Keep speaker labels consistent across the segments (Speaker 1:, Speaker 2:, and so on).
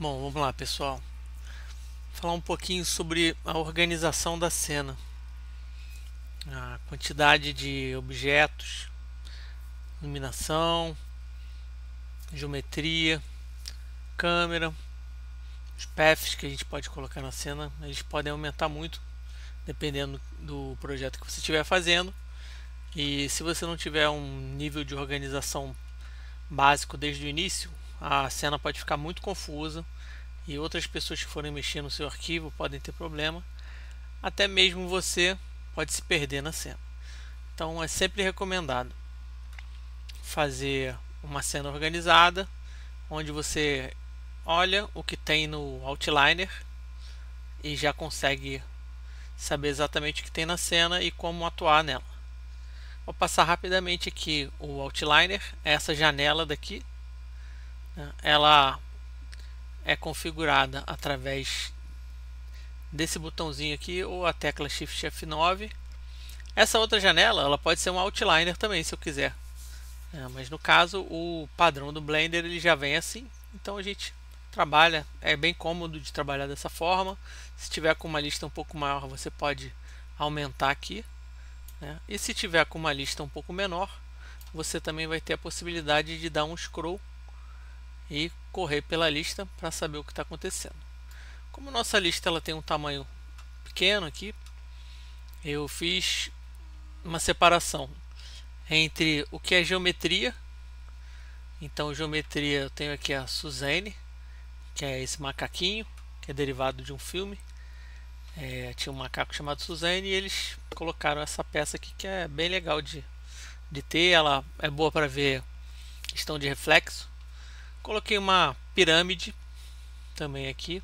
Speaker 1: Bom, vamos lá, pessoal. Falar um pouquinho sobre a organização da cena, a quantidade de objetos, iluminação, geometria, câmera, os paths que a gente pode colocar na cena, eles podem aumentar muito dependendo do projeto que você estiver fazendo. E se você não tiver um nível de organização básico desde o início, a cena pode ficar muito confusa e outras pessoas que forem mexer no seu arquivo podem ter problema. Até mesmo você pode se perder na cena. Então é sempre recomendado fazer uma cena organizada, onde você olha o que tem no outliner e já consegue saber exatamente o que tem na cena e como atuar nela. Vou passar rapidamente aqui o outliner, essa janela daqui, né? Ela é configurada através desse botãozinho aqui ou a tecla Shift F9. Essa outra janela ela pode ser um outliner também, se eu quiser. Mas no caso o padrão do Blender ele já vem assim, então a gente trabalha, é bem cômodo de trabalhar dessa forma. Se tiver com uma lista um pouco maior você pode aumentar aqui, né? E se tiver com uma lista um pouco menor você também vai ter a possibilidade de dar um scroll e correr pela lista para saber o que está acontecendo. Como nossa lista ela tem um tamanho pequeno aqui, eu fiz uma separação entre o que é geometria. Então, geometria, eu tenho aqui a Suzane, que é esse macaquinho, que é derivado de um filme. Tinha um macaco chamado Suzane e eles colocaram essa peça aqui que é bem legal de ter. Ela é boa para ver questão de reflexo. Coloquei uma pirâmide também aqui,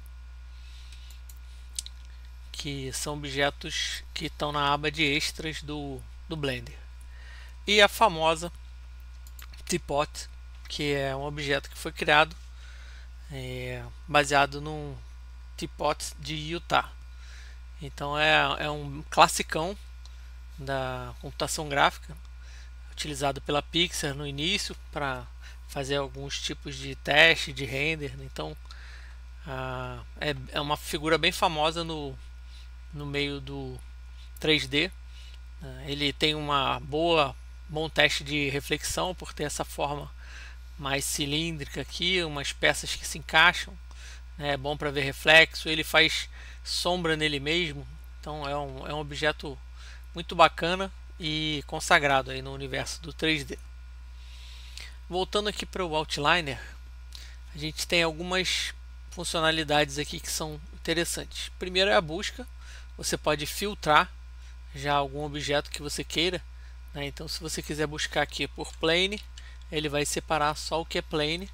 Speaker 1: que são objetos que estão na aba de extras do Blender. E a famosa teapot, que é um objeto que foi criado baseado num teapot de Utah. Então é um classicão da computação gráfica, utilizado pela Pixar no início para fazer alguns tipos de teste de render. Então é uma figura bem famosa no meio do 3D. Ele tem bom teste de reflexão por ter essa forma mais cilíndrica aqui, umas peças que se encaixam, né? É bom para ver reflexo, ele faz sombra nele mesmo, então é um objeto muito bacana e consagrado aí no universo do 3D. Voltando aqui para o outliner, a gente tem algumas funcionalidades aqui que são interessantes. Primeiro é a busca, você pode filtrar já algum objeto que você queira, né? Então se você quiser buscar aqui por plane, ele vai separar só o que é plane,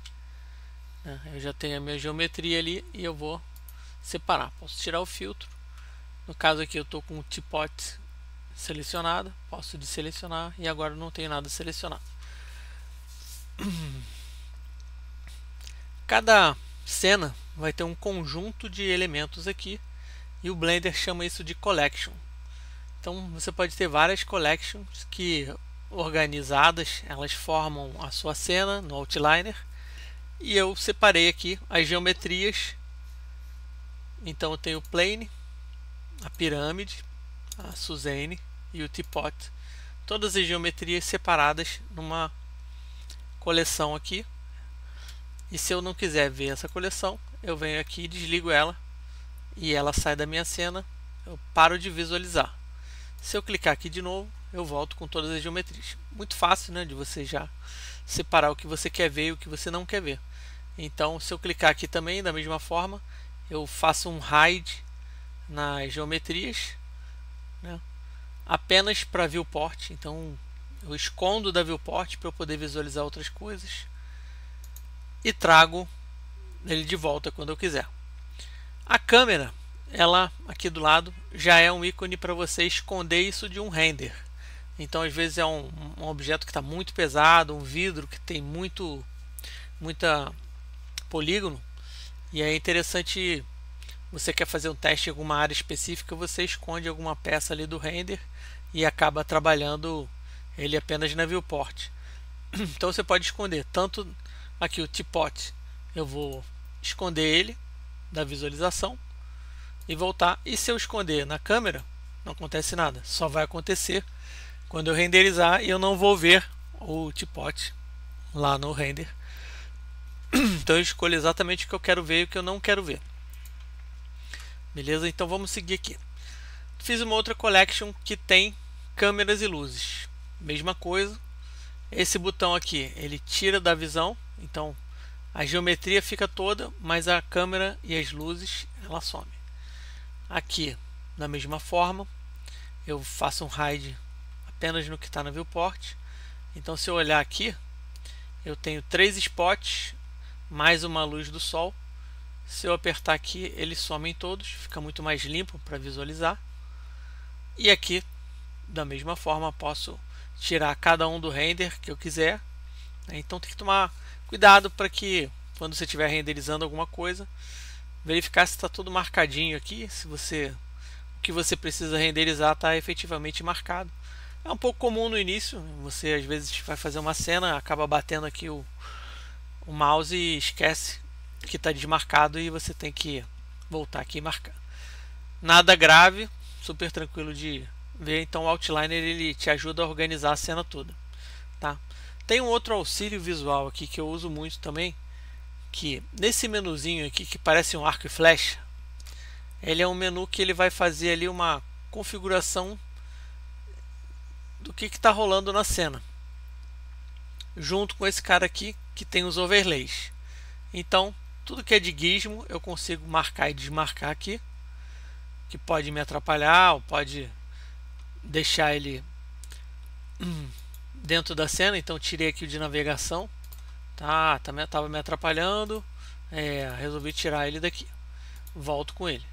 Speaker 1: né? Eu já tenho a minha geometria ali e eu vou separar. Posso tirar o filtro. No caso aqui eu estou com o teapot selecionado, posso desselecionar e agora não tenho nada selecionado. Cada cena vai ter um conjunto de elementos aqui e o Blender chama isso de collection. Então você pode ter várias collections que organizadas, elas formam a sua cena no outliner. E eu separei aqui as geometrias. Então eu tenho o plane, a pirâmide, a Suzane e o teapot. Todas as geometrias separadas numa coleção aqui. E se eu não quiser ver essa coleção, eu venho aqui e desligo ela. E ela sai da minha cena. Eu paro de visualizar. Se eu clicar aqui de novo, eu volto com todas as geometrias. Muito fácil, né, de você já separar o que você quer ver e o que você não quer ver. Então, se eu clicar aqui também, da mesma forma, eu faço um hide nas geometrias, né, apenas para viewport. Então, eu escondo da viewport para eu poder visualizar outras coisas e trago ele de volta quando eu quiser. A câmera, ela aqui do lado já é um ícone para você esconder isso de um render. Então às vezes é um objeto que está muito pesado, um vidro que tem muita polígono, e é interessante, você quer fazer um teste em alguma área específica, você esconde alguma peça ali do render e acaba trabalhando ele apenas na viewport. Então você pode esconder tanto aqui o teapot, eu vou esconder ele da visualização e voltar. E se eu esconder na câmera, não acontece nada, só vai acontecer quando eu renderizar e eu não vou ver o teapot lá no render. Então eu escolho exatamente o que eu quero ver e o que eu não quero ver. Beleza? Então vamos seguir aqui. Fiz uma outra collection que tem câmeras e luzes. Mesma coisa. Esse botão aqui, ele tira da visão. Então a geometria fica toda, mas a câmera e as luzes, ela some. Aqui, da mesma forma, eu faço um hide apenas no que está na viewport. Então se eu olhar aqui, eu tenho 3 spots mais uma luz do sol. Se eu apertar aqui, eles somem todos, fica muito mais limpo para visualizar. E aqui, da mesma forma, posso tirar cada um do render que eu quiser. Então tem que tomar cuidado para que quando você estiver renderizando alguma coisa, verificar se está tudo marcadinho aqui, se o que você precisa renderizar está efetivamente marcado. É um pouco comum no início, você às vezes vai fazer uma cena, acaba batendo aqui o mouse e esquece que está desmarcado e você tem que voltar aqui e marcar. Nada grave, super tranquilo de ver. Então o Outliner ele te ajuda a organizar a cena toda, tá? Tem um outro auxílio visual aqui que eu uso muito também, que nesse menuzinho aqui que parece um arco e flecha, ele é um menu que ele vai fazer ali uma configuração do que está rolando na cena, junto com esse cara aqui que tem os overlays. Então tudo que é de gizmo eu consigo marcar e desmarcar aqui, que pode me atrapalhar ou pode deixar ele dentro da cena. Então tirei aqui o de navegação, estava me atrapalhando, resolvi tirar ele daqui, volto com ele.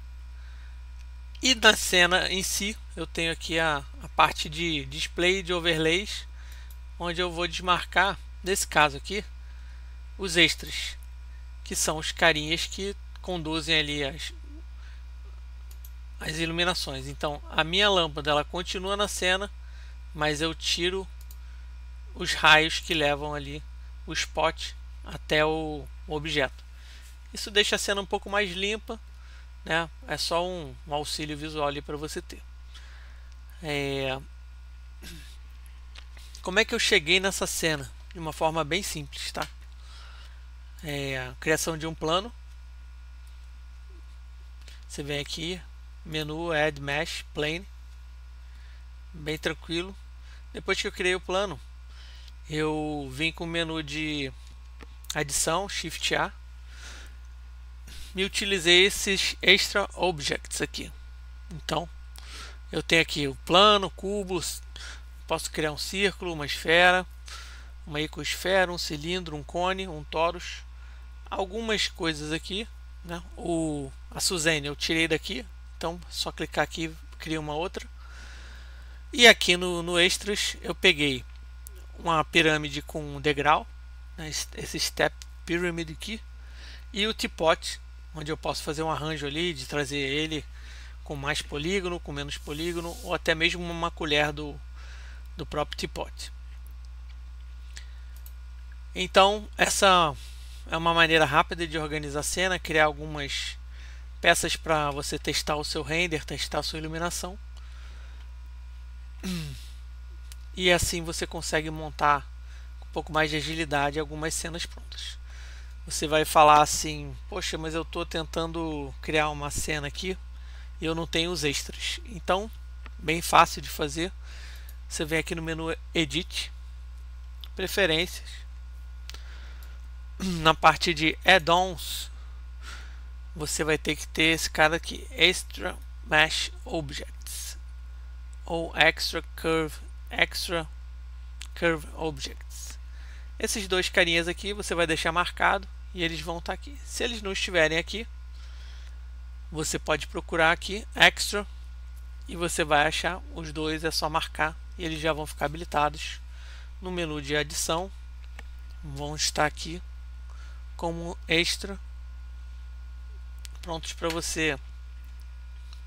Speaker 1: E na cena em si eu tenho aqui a parte de display de overlays, onde eu vou desmarcar, nesse caso aqui, os extras, que são os carinhas que conduzem ali as iluminações. Então a minha lâmpada ela continua na cena, mas eu tiro os raios que levam ali o spot até o objeto. Isso deixa a cena um pouco mais limpa, né? É só um auxílio visual ali para você ter. Como é que eu cheguei nessa cena? De uma forma bem simples, tá? A criação de um plano. Você vem aqui, menu Add Mesh Plane, bem tranquilo. Depois que eu criei o plano, eu vim com o menu de adição, Shift A, e utilizei esses Extra Objects aqui. Então eu tenho aqui o plano, cubos, posso criar um círculo, uma esfera, uma icosfera, um cilindro, um cone, um torus, algumas coisas aqui, né? A Suzane eu tirei daqui, então só clicar aqui cria uma outra. E aqui no extras eu peguei uma pirâmide com um degrau, né? Esse step pyramid aqui, e o teapot, onde eu posso fazer um arranjo ali de trazer ele com mais polígono, com menos polígono, ou até mesmo uma colher do próprio teapot. Então essa é uma maneira rápida de organizar a cena, criar algumas peças para você testar o seu render, testar a sua iluminação. E assim você consegue montar com um pouco mais de agilidade algumas cenas prontas. Você vai falar assim: poxa, mas eu estou tentando criar uma cena aqui e eu não tenho os extras. Então, bem fácil de fazer. Você vem aqui no menu Edit, Preferências, na parte de Add-ons, você vai ter que ter esse cara aqui, Extra Mesh Objects, ou Extra Curve Objects. Esses dois carinhas aqui você vai deixar marcado e eles vão estar aqui. Se eles não estiverem aqui, você pode procurar aqui Extra e você vai achar os dois, é só marcar e eles já vão ficar habilitados no menu de adição. Vão estar aqui como extra, prontos para você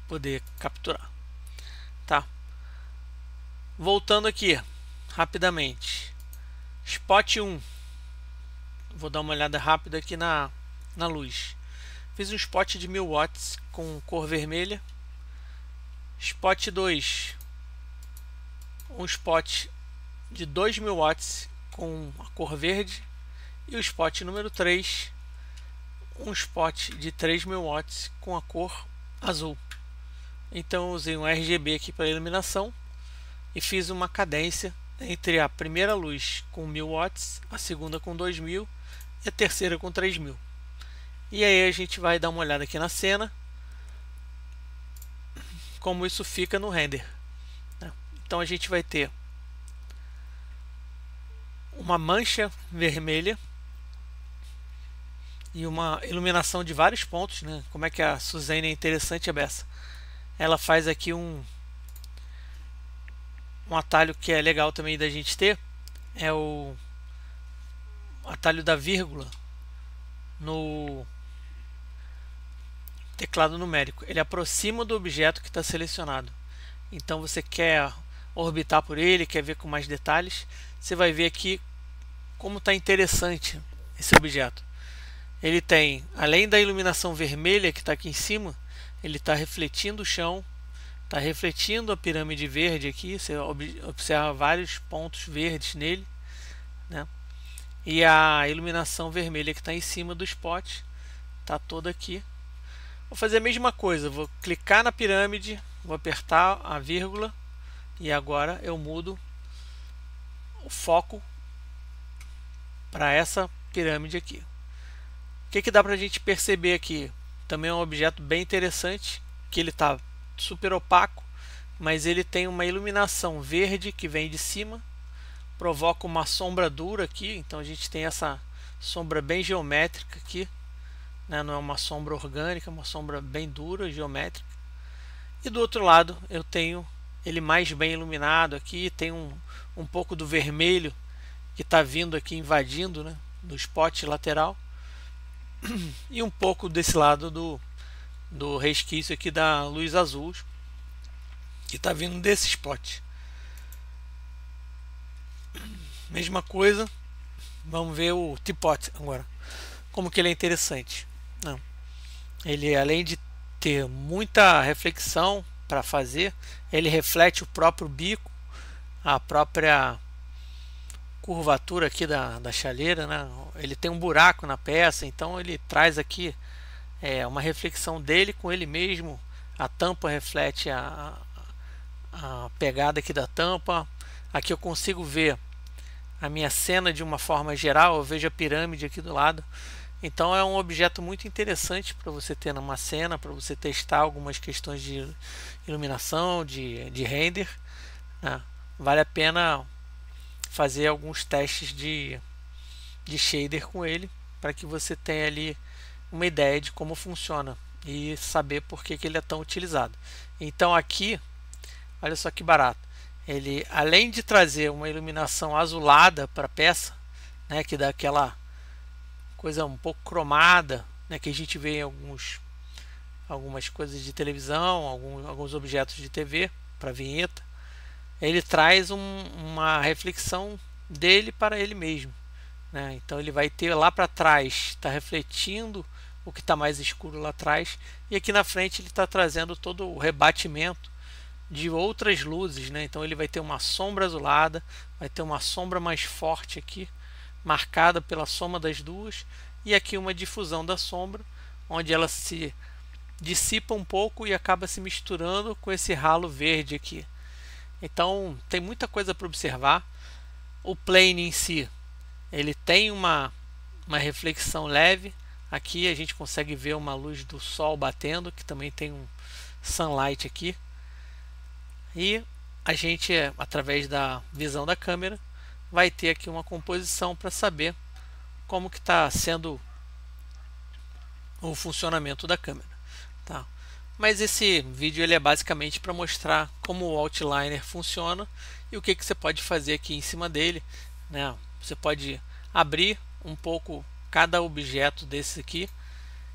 Speaker 1: poder capturar, tá? Voltando aqui rapidamente, Spot 1, vou dar uma olhada rápida aqui na na luz. Fiz um spot de 1000 watts com cor vermelha. Spot 2, um spot de 2000 watts com a cor verde. E o spot número 3, um spot de 3000 watts com a cor azul. Então eu usei um RGB aqui para iluminação e fiz uma cadência entre a primeira luz com 1000 watts, a segunda com 2000 e a terceira com 3000. E aí a gente vai dar uma olhada aqui na cena, como isso fica no render. Então a gente vai ter uma mancha vermelha e uma iluminação de vários pontos, né? Como é que a Suzane é interessante a beça. Ela faz aqui um atalho que é legal também da gente ter, é o atalho da vírgula no teclado numérico. Ele aproxima do objeto que está selecionado. Então você quer orbitar por ele, quer ver com mais detalhes, você vai ver aqui como está interessante esse objeto. Ele tem, além da iluminação vermelha que está aqui em cima, ele está refletindo o chão, está refletindo a pirâmide verde aqui. Você observa vários pontos verdes nele, né? E a iluminação vermelha que está em cima do spot está toda aqui. Vou fazer a mesma coisa, vou clicar na pirâmide, vou apertar a vírgula e agora eu mudo o foco para essa pirâmide aqui. O que dá para a gente perceber aqui? Também é um objeto bem interessante, que ele está super opaco, mas ele tem uma iluminação verde que vem de cima, provoca uma sombra dura aqui, então a gente tem essa sombra bem geométrica aqui, né? Não é uma sombra orgânica, é uma sombra bem dura, geométrica. E do outro lado eu tenho ele mais bem iluminado aqui, tem um pouco do vermelho que está vindo aqui invadindo, né, do spot lateral, e um pouco desse lado do resquício aqui da luz azul que está vindo desse spot. Mesma coisa, vamos ver o teapot agora, como que ele é interessante. Não, ele, além de ter muita reflexão para fazer, ele reflete o próprio bico, a própria curvatura aqui da chaleira, né? Ele tem um buraco na peça, então ele traz aqui uma reflexão dele com ele mesmo. A tampa reflete a pegada aqui da tampa. Aqui eu consigo ver a minha cena de uma forma geral, eu vejo a pirâmide aqui do lado. Então é um objeto muito interessante para você ter numa cena, para você testar algumas questões de iluminação, de render, né? Vale a pena fazer alguns testes de shader com ele, para que você tenha ali uma ideia de como funciona e saber por que ele é tão utilizado. Então aqui, olha só que barato, ele, além de trazer uma iluminação azulada para a peça, né, que dá aquela coisa um pouco cromada, né, que a gente vê em algumas coisas de televisão, alguns objetos de TV para vinheta, ele traz uma reflexão dele para ele mesmo, né? Então ele vai ter lá para trás, está refletindo o que está mais escuro lá atrás, e aqui na frente ele está trazendo todo o rebatimento de outras luzes, né? Então ele vai ter uma sombra azulada, vai ter uma sombra mais forte aqui, marcada pela soma das duas, e aqui uma difusão da sombra, onde ela se dissipa um pouco e acaba se misturando com esse ralo verde aqui. Então tem muita coisa para observar. O plane em si, ele tem uma reflexão leve. Aqui a gente consegue ver uma luz do sol batendo, que também tem um sunlight aqui. E a gente, através da visão da câmera, vai ter aqui uma composição para saber como que está sendo o funcionamento da câmera, tá? Mas esse vídeo ele é basicamente para mostrar como o Outliner funciona e o que você pode fazer aqui em cima dele, né? Você pode abrir um pouco cada objeto desse aqui,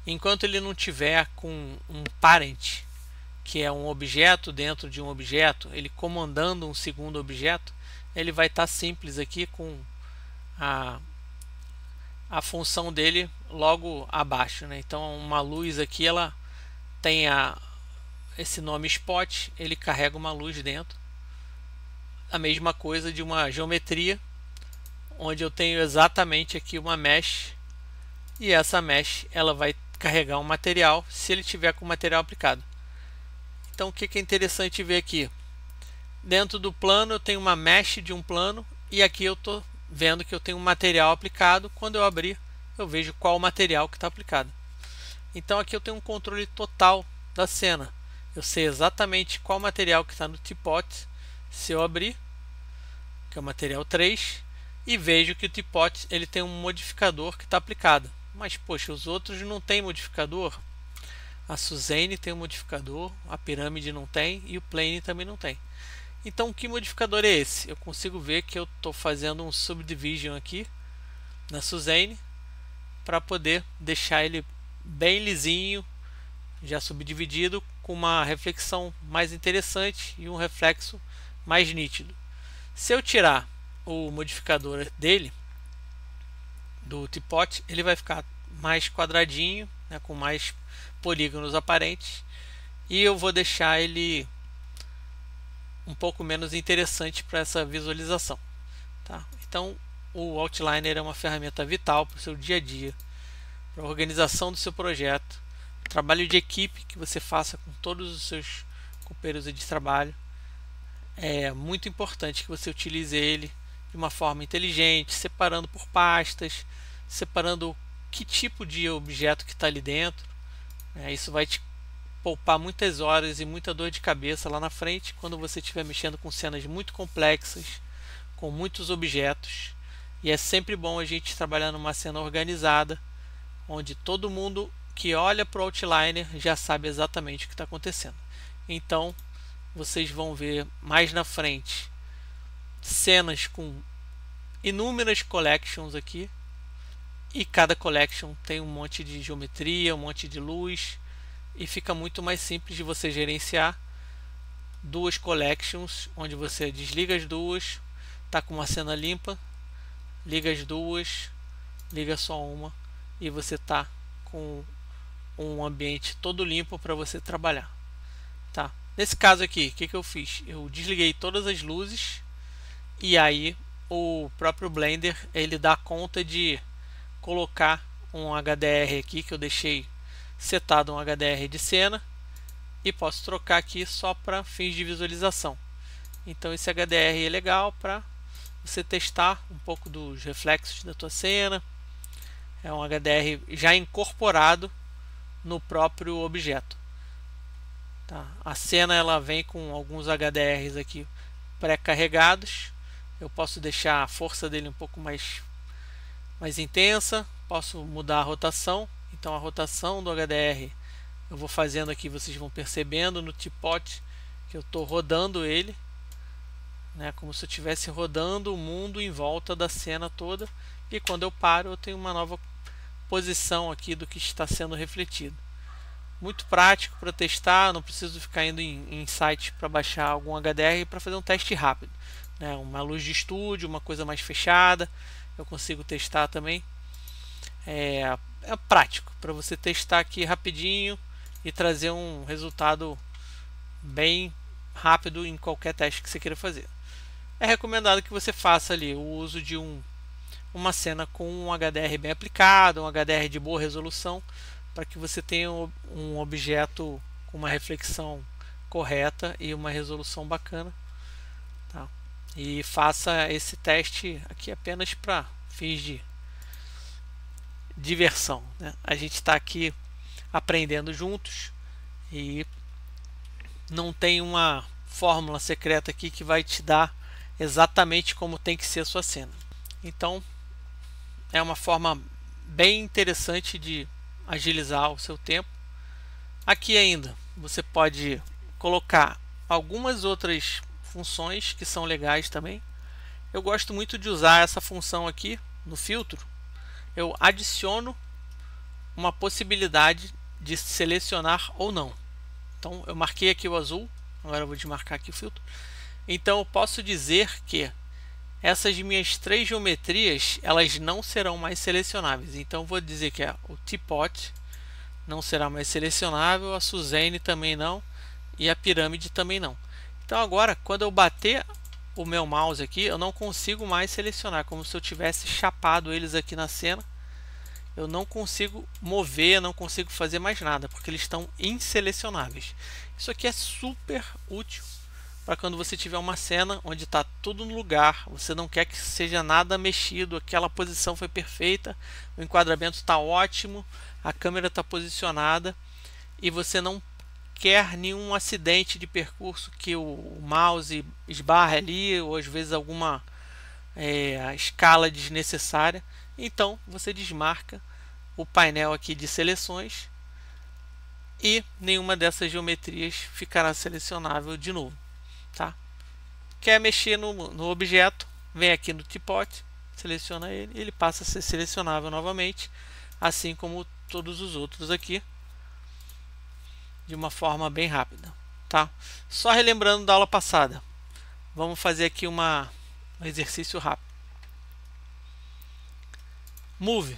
Speaker 1: enquanto ele não tiver com um parent, que é um objeto dentro de um objeto, ele comandando um segundo objeto, ele vai estar simples aqui com a função dele logo abaixo, né? Então uma luz aqui, ela tem esse nome spot, ele carrega uma luz dentro. A mesma coisa de uma geometria, onde eu tenho exatamente aqui uma mesh, e essa mesh ela vai carregar um material se ele tiver com o material aplicado. Então o que é interessante ver aqui? Dentro do plano eu tenho uma mesh de um plano, e aqui eu estou vendo que eu tenho um material aplicado. Quando eu abrir, eu vejo qual o material que está aplicado. Então aqui eu tenho um controle total da cena. Eu sei exatamente qual material que está no teapot. Se eu abrir, que é o material 3, e vejo que o teapot ele tem um modificador que está aplicado. Mas poxa, os outros não tem modificador. A Suzanne tem um modificador, a pirâmide não tem e o plane também não tem. Então que modificador é esse? Eu consigo ver que eu estou fazendo um subdivision aqui na Suzanne para poder deixar ele bem lisinho, já subdividido, com uma reflexão mais interessante e um reflexo mais nítido. Se eu tirar o modificador dele, do teapot, ele vai ficar mais quadradinho, né, com mais polígonos aparentes, e eu vou deixar ele um pouco menos interessante para essa visualização, tá? Então o Outliner é uma ferramenta vital para o seu dia a dia, para a organização do seu projeto, trabalho de equipe que você faça com todos os seus companheiros de trabalho. É muito importante que você utilize ele de uma forma inteligente, separando por pastas, separando que tipo de objeto que está ali dentro. Isso vai te poupar muitas horas e muita dor de cabeça lá na frente, quando você estiver mexendo com cenas muito complexas, com muitos objetos. E é sempre bom a gente trabalhar numa cena organizada, onde todo mundo que olha para o Outliner já sabe exatamente o que está acontecendo. Então vocês vão ver mais na frente cenas com inúmeras collections aqui, e cada collection tem um monte de geometria, um monte de luz, e fica muito mais simples de você gerenciar duas collections, onde você desliga as duas, tá com uma cena limpa, liga as duas, liga só uma, e você tá com um ambiente todo limpo para você trabalhar, tá? Nesse caso aqui, o que eu fiz? Eu desliguei todas as luzes, e aí o próprio Blender ele dá conta de colocar um HDR aqui, que eu deixei setado um HDR de cena, e posso trocar aqui só para fins de visualização. Então esse HDR é legal para você testar um pouco dos reflexos da tua cena. É um HDR já incorporado no próprio objeto, tá? A cena ela vem com alguns HDRs aqui pré-carregados. Eu posso deixar a força dele um pouco mais intensa, posso mudar a rotação. Então a rotação do HDR eu vou fazendo aqui, vocês vão percebendo no teapot que eu estou rodando ele, né, como se eu estivesse rodando o mundo em volta da cena toda, e quando eu paro eu tenho uma nova posição aqui do que está sendo refletido. Muito prático para testar, não preciso ficar indo em site para baixar algum HDR para fazer um teste rápido, né, uma luz de estúdio, uma coisa mais fechada, eu consigo testar também. É prático para você testar aqui rapidinho e trazer um resultado bem rápido em qualquer teste que você queira fazer. É recomendado que você faça ali o uso de uma cena com um HDR bem aplicado, um HDR de boa resolução, para que você tenha um objeto com uma reflexão correta e uma resolução bacana, tá? E faça esse teste aqui apenas para fins de diversão, né? A gente está aqui aprendendo juntos e não tem uma fórmula secreta aqui que vai te dar exatamente como tem que ser a sua cena. Então é uma forma bem interessante de agilizar o seu tempo. Aqui ainda você pode colocar algumas outras funções que são legais também. Eu gosto muito de usar essa função aqui no filtro. Eu adiciono uma possibilidade de selecionar ou não. Então eu marquei aqui o azul, agora eu vou desmarcar aqui o filtro. Então eu posso dizer que essas minhas 3 geometrias elas não serão mais selecionáveis. Então vou dizer que o teapot não será mais selecionável, a Suzane também não e a pirâmide também não. Então agora, quando eu bater o meu mouse aqui, eu não consigo mais selecionar, como se eu tivesse chapado eles aqui na cena. Eu não consigo mover, não consigo fazer mais nada, porque eles estão inselecionáveis. Isso aqui é super útil para quando você tiver uma cena onde está tudo no lugar, você não quer que seja nada mexido, aquela posição foi perfeita, o enquadramento está ótimo, a câmera está posicionada e você não quer nenhum acidente de percurso que o mouse esbarre ali, ou às vezes alguma escala desnecessária. Então você desmarca o painel aqui de seleções e nenhuma dessas geometrias ficará selecionável de novo, tá? Quer mexer no objeto, vem aqui no teapot, seleciona ele, ele passa a ser selecionável novamente, assim como todos os outros aqui, de uma forma bem rápida, tá? Só relembrando da aula passada, vamos fazer aqui um exercício rápido. Move,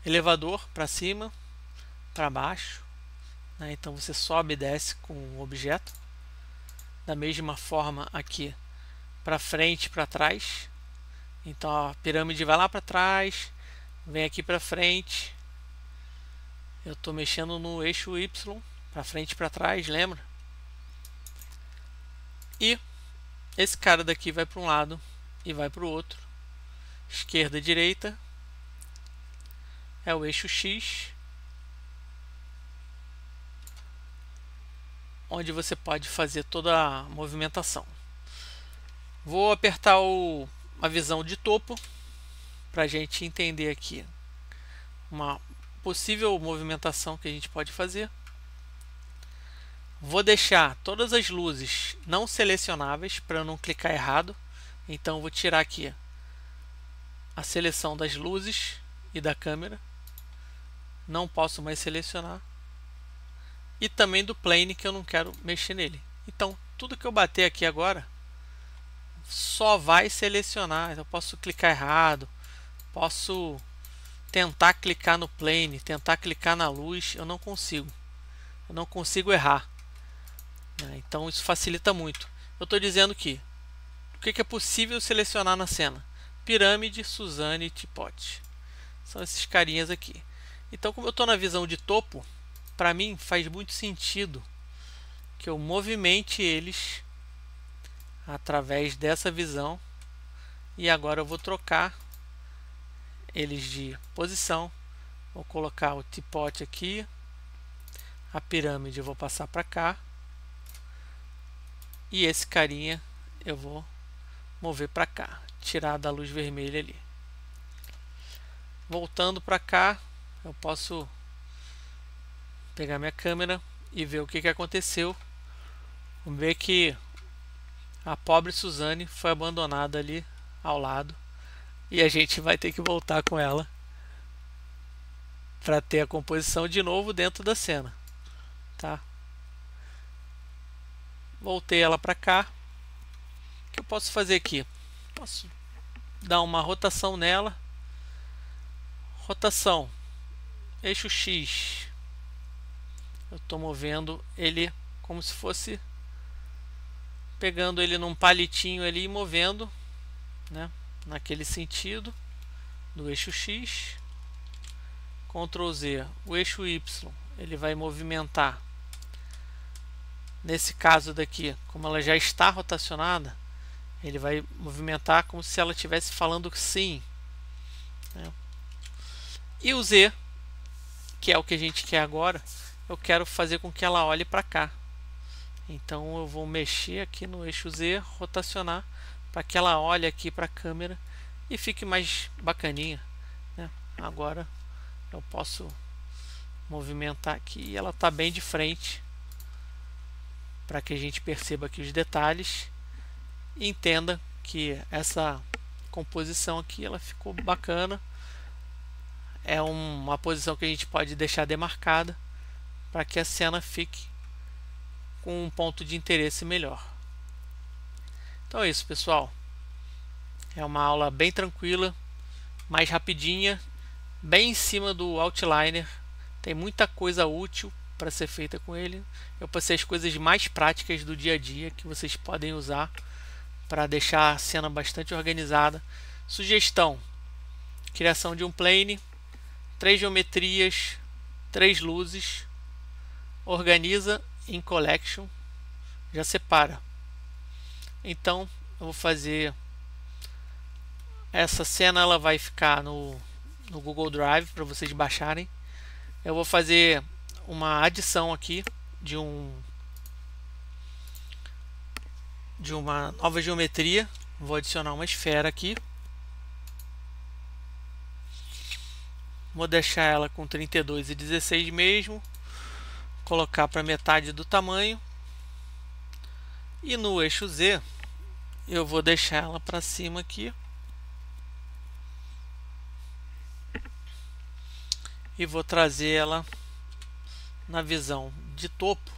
Speaker 1: elevador para cima, para baixo, né? Então você sobe e desce com o objeto. Da mesma forma aqui, para frente e para trás. Então a pirâmide vai lá para trás, vem aqui para frente. Eu estou mexendo no eixo Y, para frente e para trás, lembra? E esse cara daqui vai para um lado e vai para o outro. Esquerda e direita é o eixo X, onde você pode fazer toda a movimentação. Vou apertar a visão de topo para a gente entender aqui uma possível movimentação que a gente pode fazer. Vou deixar todas as luzes não selecionáveis para eu não clicar errado. Então vou tirar aqui a seleção das luzes e da câmera. Não posso mais selecionar. E também do plane, que eu não quero mexer nele. Então tudo que eu bater aqui agora só vai selecionar. Eu posso clicar errado, posso tentar clicar no plane, tentar clicar na luz, eu não consigo errar. Então isso facilita muito. Eu estou dizendo que o que é possível selecionar na cena: pirâmide, Suzane e teapot. São esses carinhas aqui. Então, como eu estou na visão de topo, para mim faz muito sentido que eu movimente eles através dessa visão. E agora eu vou trocar eles de posição. Vou colocar o teapot aqui, a pirâmide eu vou passar para cá e esse carinha eu vou mover para cá, tirar da luz vermelha ali. Voltando para cá, eu posso pegar minha câmera e ver o que aconteceu. Vamos ver que a pobre Suzane foi abandonada ali ao lado e a gente vai ter que voltar com ela para ter a composição de novo dentro da cena, tá? Voltei ela para cá. O que eu posso fazer aqui? Posso dar uma rotação nela. Rotação, eixo X. Eu estou movendo ele como se fosse pegando ele num palitinho ali e movendo, né, naquele sentido do eixo X. Ctrl Z, o eixo Y, ele vai movimentar. Nesse caso daqui, como ela já está rotacionada, ele vai movimentar como se ela estivesse falando sim, né? E o Z, que é o que a gente quer agora, eu quero fazer com que ela olhe para cá. Então eu vou mexer aqui no eixo Z, rotacionar para que ela olhe aqui para a câmera e fique mais bacaninha, né? Agora eu posso movimentar aqui e ela está bem de frente, para que a gente perceba aqui os detalhes e entenda que essa composição aqui ela ficou bacana. É uma posição que a gente pode deixar demarcada para que a cena fique com um ponto de interesse melhor. Então é isso, pessoal. É uma aula bem tranquila, mais rapidinha, bem em cima do Outliner. Tem muita coisa útil para ser feita com ele. Eu passei as coisas mais práticas do dia a dia que vocês podem usar para deixar a cena bastante organizada. Sugestão: criação de um plane, 3 geometrias, 3 luzes, organiza em collection, já separa. Então eu vou fazer essa cena, ela vai ficar no Google Drive para vocês baixarem. Eu vou fazer uma adição aqui de uma nova geometria. Vou adicionar uma esfera aqui. Vou deixar ela com 32 e 16 mesmo. Colocar para metade do tamanho. E no eixo Z eu vou deixar ela para cima aqui. E vou trazer ela na visão de topo.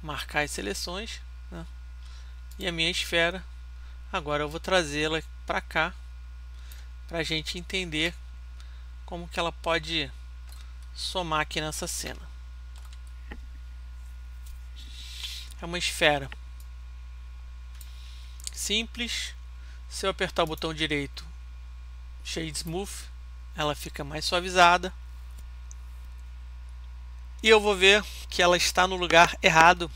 Speaker 1: Marcar as seleções, né? E a minha esfera. Agora eu vou trazê-la para cá, para a gente entender como que ela pode somar aqui nessa cena. É uma esfera simples. Se eu apertar o botão direito, Shade Smooth, ela fica mais suavizada. E eu vou ver que ela está no lugar errado.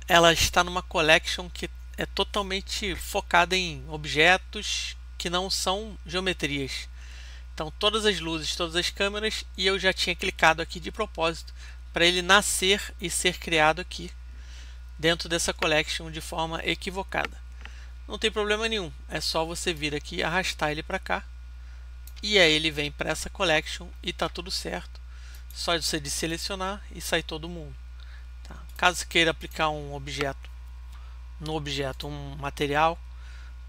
Speaker 1: Ela está numa collection que é totalmente focada em objetos que não são geometrias. Então todas as luzes, todas as câmeras, e eu já tinha clicado aqui de propósito para ele nascer e ser criado aqui dentro dessa collection de forma equivocada. Não tem problema nenhum, é só você vir aqui e arrastar ele para cá, e aí ele vem para essa collection e tá tudo certo. Só você desselecionar e sai todo mundo. Tá? Caso queira aplicar um objeto no objeto, um material,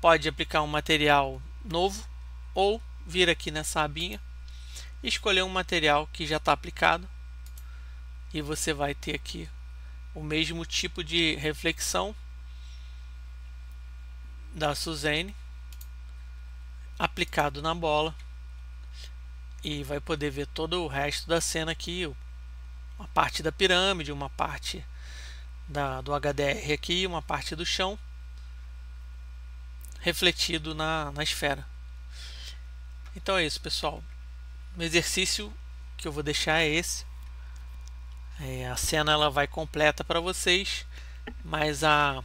Speaker 1: pode aplicar um material novo ou vir aqui nessa abinha e escolher um material que já está aplicado, e você vai ter aqui o mesmo tipo de reflexão da Suzanne aplicado na bola, e vai poder ver todo o resto da cena aqui, uma parte da pirâmide, uma parte do HDR aqui, uma parte do chão refletido na esfera. Então é isso, pessoal. O exercício que eu vou deixar é esse. A cena ela vai completa para vocês, mas a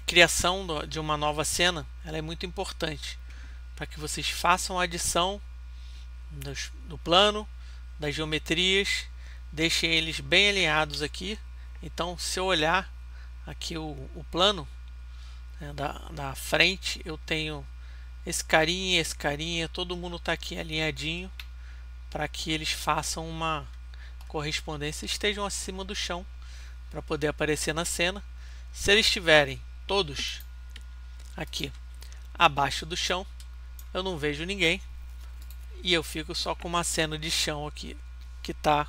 Speaker 1: criação de uma nova cena ela é muito importante para que vocês façam a adição do plano, das geometrias, deixem eles bem alinhados aqui. Então, se eu olhar aqui o plano, né, da frente, eu tenho esse carinha, todo mundo está aqui alinhadinho para que eles façam uma correspondência, estejam acima do chão para poder aparecer na cena. Se eles estiverem todos aqui abaixo do chão, eu não vejo ninguém e eu fico só com uma cena de chão aqui que está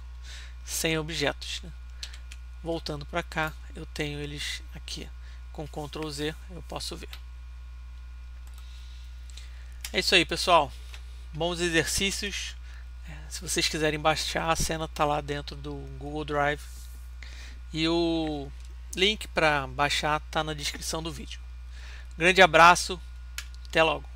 Speaker 1: sem objetos, né? Voltando para cá, eu tenho eles aqui com Ctrl Z, eu posso ver. É isso aí, pessoal. Bons exercícios. Se vocês quiserem baixar, a cena está lá dentro do Google Drive. E o link para baixar está na descrição do vídeo. Grande abraço, até logo.